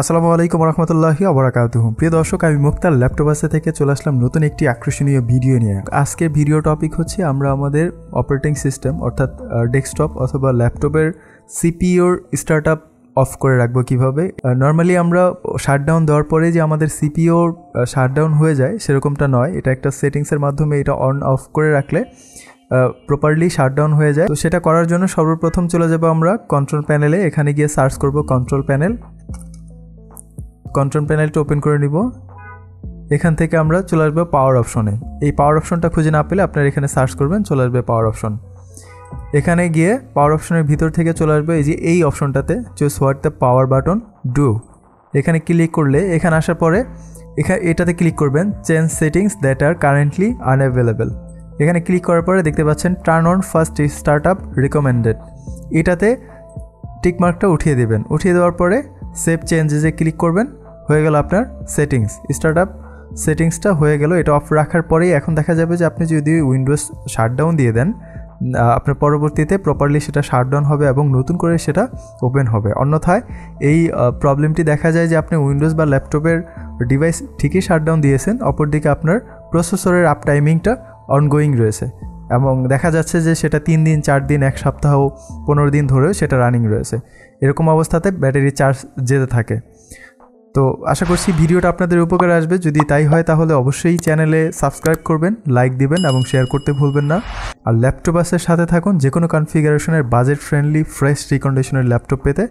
আসসালামু আলাইকুম রহমতুল্লাহি ওবারাকাতুহু। প্রিয় দর্শক, আমি মুক্তার ল্যাপটপাসে থেকে চলে আসলাম নতুন একটি আকর্ষণীয় ভিডিও নিয়ে। আজকের ভিডিও টপিক হচ্ছে আমরা আমাদের অপারেটিং সিস্টেম অর্থাৎ ডেস্কটপ অথবা ল্যাপটপের সিপিইউর স্টার্টআপ অফ করে রাখবো কীভাবে। নর্মালি আমরা শাটডাউন দেওয়ার পরে যে আমাদের সিপিইউর শাটডাউন হয়ে যায় সেরকমটা নয়, এটা একটা সেটিংসের মাধ্যমে এটা অন অফ করে রাখলে প্রপারলি শাটডাউন হয়ে যায়। তো সেটা করার জন্য সর্বপ্রথম চলে যাব আমরা কন্ট্রোল প্যানেলে। এখানে গিয়ে সার্চ করব কন্ট্রোল প্যানেলটা ওপেন করে নিব। এখান থেকে আমরা চলে আসবো পাওয়ার অপশনে। এই পাওয়ার অপশনটা খুঁজে না পেলে আপনারা এখানে সার্চ করবেন, চলে আসবে পাওয়ার অপশন। এখানে গিয়ে পাওয়ার অপশনের ভিতর থেকে চলে আসবে এই অপশনটাতে choose what the power button do. এখানে ক্লিক করলে এখানে আসার পরে এটাতে ক্লিক করবেন change settings that are currently unavailable. এখানে ক্লিক করার পরে দেখতে পাচ্ছেন turn on fast startup recommended, এটাতে টিকমার্কটা উঠিয়ে দেবেন। উঠিয়ে দেওয়ার পরে সেভ চেঞ্জেসে ক্লিক করবেন, হয়ে গেল আপনার সেটিংস। স্টার্টআপ সেটিংসটা হয়ে গেল। এটা অফ রাখার পরেই এখন দেখা যাবে যে আপনি যদি উইন্ডোজ শাটডাউন দিয়ে দেন আপনার পরবর্তীতে প্রপারলি সেটা শাটডাউন হবে এবং নতুন করে সেটা ওপেন হবে। অন্যথায় এই প্রবলেমটি দেখা যায় যে আপনি উইন্ডোজ বা ল্যাপটপের ডিভাইস ঠিকই শাটডাউন দিয়েছেন, অপরদিকে আপনার প্রসেসরের আপ টাইমিংটা অনগোয়িং রয়েছে এবং দেখা যাচ্ছে যে সেটা 3 দিন 4 দিন 1 সপ্তাহ 15 দিন ধরেও সেটা রানিং রয়েছে। এরকম অবস্থাতে ব্যাটারি চার্জ যেতে থাকে। তো আশা করছি ভিডিওটা আপনাদের উপকারে আসবে। যদি তাই হয় তাহলে অবশ্যই চ্যানেলে সাবস্ক্রাইব করবেন, লাইক দিবেন এবং শেয়ার করতে ভুলবেন না। আর ল্যাপটপাসের সাথে থাকুন। যে কোনো কনফিগারেশনের বাজেট ফ্রেন্ডলি ফ্রেশ রিকন্ডিশনের ল্যাপটপ পেতে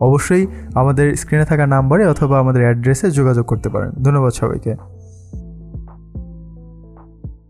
অবশ্যই আমাদের স্ক্রিনে থাকা নাম্বারে অথবা আমাদের অ্যাড্রেসে যোগাযোগ করতে পারেন। ধন্যবাদ সবাইকে।